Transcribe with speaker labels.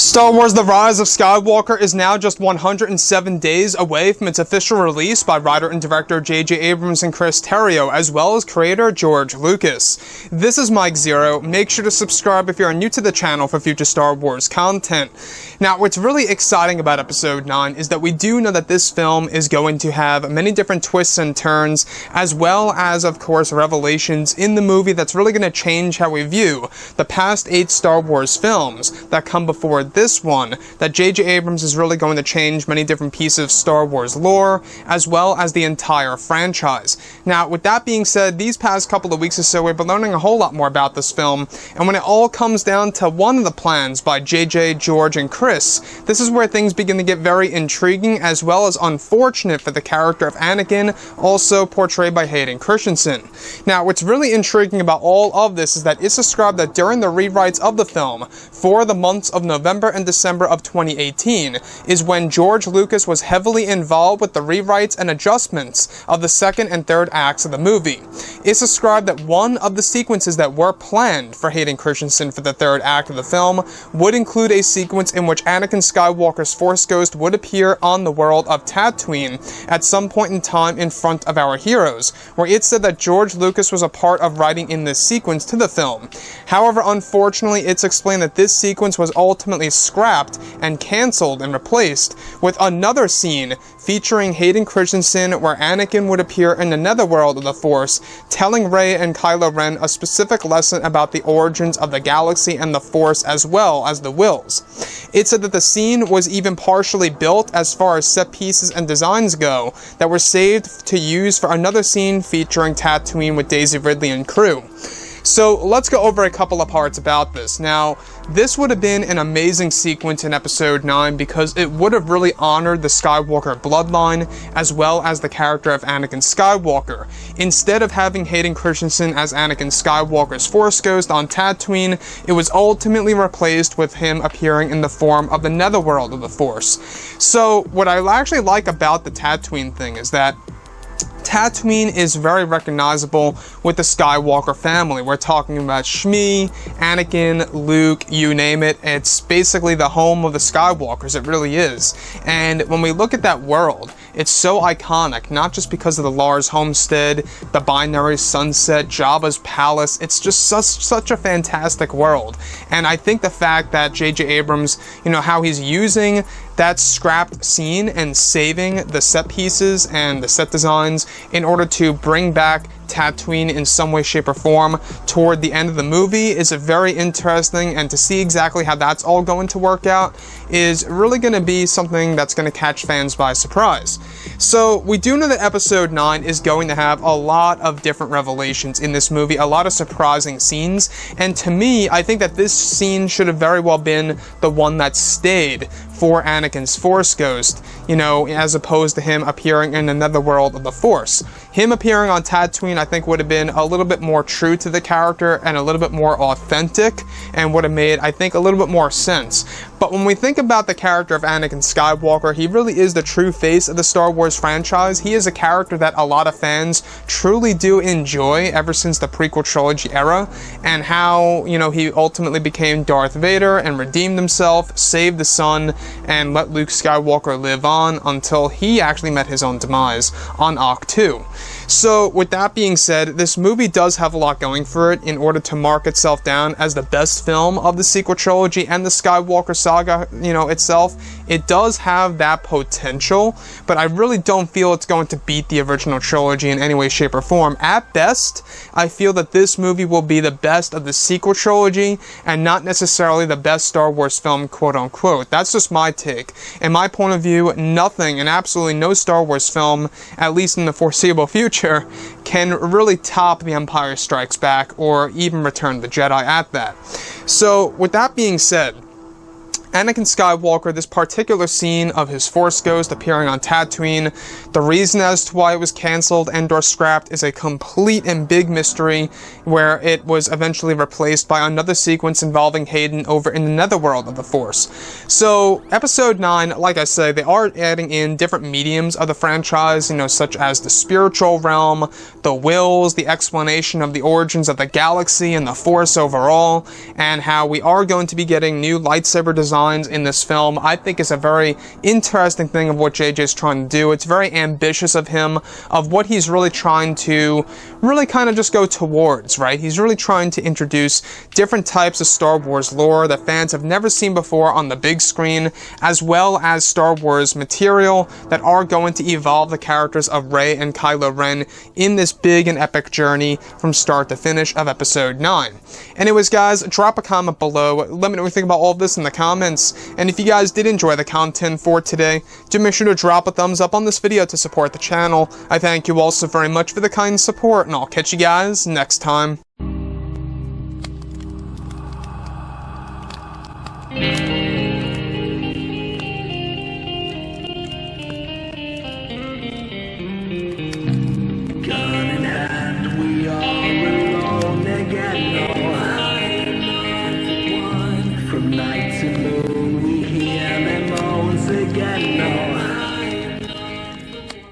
Speaker 1: Star Wars The Rise of Skywalker is now just 107 days away from its official release by writer and director J.J. Abrams and Chris Terrio, as well as creator George Lucas. This is Mike Zero. Make sure to subscribe if you are new to the channel for future Star Wars content. Now, what's really exciting about Episode 9 is that we do know that this film is going to have many different twists and turns, as well as, of course, revelations in the movie that's really going to change how we view the past 8 Star Wars films that come before this one, that J.J. Abrams is really going to change many different pieces of Star Wars lore, as well as the entire franchise. Now, with that being said, these past couple of weeks or so, we've been learning a whole lot more about this film, and when it all comes down to one of the plans by J.J., George, and Chris, this is where things begin to get very intriguing, as well as unfortunate for the character of Anakin, also portrayed by Hayden Christensen. Now, what's really intriguing about all of this is that it's described that during the rewrites of the film, for the months of November and December of 2018, is when George Lucas was heavily involved with the rewrites and adjustments of the second and third acts of the movie. It's described that one of the sequences that were planned for Hayden Christensen for the third act of the film would include a sequence in which Anakin Skywalker's Force Ghost would appear on the world of Tatooine at some point in time in front of our heroes, where it said that George Lucas was a part of writing in this sequence to the film. However, unfortunately, it's explained that this sequence was ultimately scrapped and cancelled and replaced with another scene featuring Hayden Christensen where Anakin would appear in the netherworld of the Force, telling Rey and Kylo Ren a specific lesson about the origins of the galaxy and the Force, as well as the Wills. It said that the scene was even partially built as far as set pieces and designs go that were saved to use for another scene featuring Tatooine with Daisy Ridley and crew. So let's go over a couple of parts about this. Now, this would have been an amazing sequence in Episode 9 because it would have really honored the Skywalker bloodline as well as the character of Anakin Skywalker. Instead of having Hayden Christensen as Anakin Skywalker's Force Ghost on Tatooine, it was ultimately replaced with him appearing in the form of the netherworld of the Force. So what I actually like about the Tatooine thing is that Tatooine is very recognizable with the Skywalker family. We're talking about Shmi, Anakin, Luke, you name it. It's basically the home of the Skywalkers. It really is. And when we look at that world, it's so iconic, not just because of the Lars homestead, the binary sunset, Jabba's palace. It's just such a fantastic world. And I think the fact that J.J. Abrams, how he's using that scrapped scene and saving the set pieces and the set designs in order to bring back Tatooine in some way, shape, or form toward the end of the movie is very interesting, and to see exactly how that's all going to work out is really going to be something that's going to catch fans by surprise. So we do know that Episode 9 is going to have a lot of different revelations in this movie, a lot of surprising scenes, and to me, I think that this scene should have very well been the one that stayed for Anakin's Force Ghost, as opposed to him appearing in the netherworld of the Force. Him appearing on Tatooine, I think, would have been a little bit more true to the character and a little bit more authentic, and would have made, I think, a little bit more sense. But when we think about the character of Anakin Skywalker, he really is the true face of the Star Wars franchise. He is a character that a lot of fans truly do enjoy ever since the prequel trilogy era, and how, he ultimately became Darth Vader and redeemed himself, saved the son, and let Luke Skywalker live on until he actually met his own demise on Arc 2. So, with that being said, this movie does have a lot going for it in order to mark itself down as the best film of the sequel trilogy and the Skywalker saga, itself. It does have that potential, but I really don't feel it's going to beat the original trilogy in any way, shape, or form. At best, I feel that this movie will be the best of the sequel trilogy and not necessarily the best Star Wars film, quote-unquote. That's just my take. In my point of view, nothing and absolutely no Star Wars film, at least in the foreseeable future, can really top The Empire Strikes Back or even Return of the Jedi at that. So, with that being said, Anakin Skywalker, this particular scene of his Force Ghost appearing on Tatooine, the reason as to why it was cancelled and or scrapped is a complete and big mystery, where it was eventually replaced by another sequence involving Hayden over in the netherworld of the Force. So, Episode 9, like I say, they are adding in different mediums of the franchise, such as the spiritual realm, the Wills, the explanation of the origins of the galaxy and the Force overall, and how we are going to be getting new lightsaber designs designs in this film, I think is a very interesting thing of what JJ's trying to do. It's very ambitious of him, of what he's really trying to really kind of just go towards, right? He's really trying to introduce different types of Star Wars lore that fans have never seen before on the big screen, as well as Star Wars material that are going to evolve the characters of Rey and Kylo Ren in this big and epic journey from start to finish of Episode 9. Anyways, guys, drop a comment below. Let me know what you think about all of this in the comments. And if you guys did enjoy the content for today, do make sure to drop a thumbs up on this video to support the channel. I thank you all so very much for the kind support, and I'll catch you guys next time.
Speaker 2: From night to moon.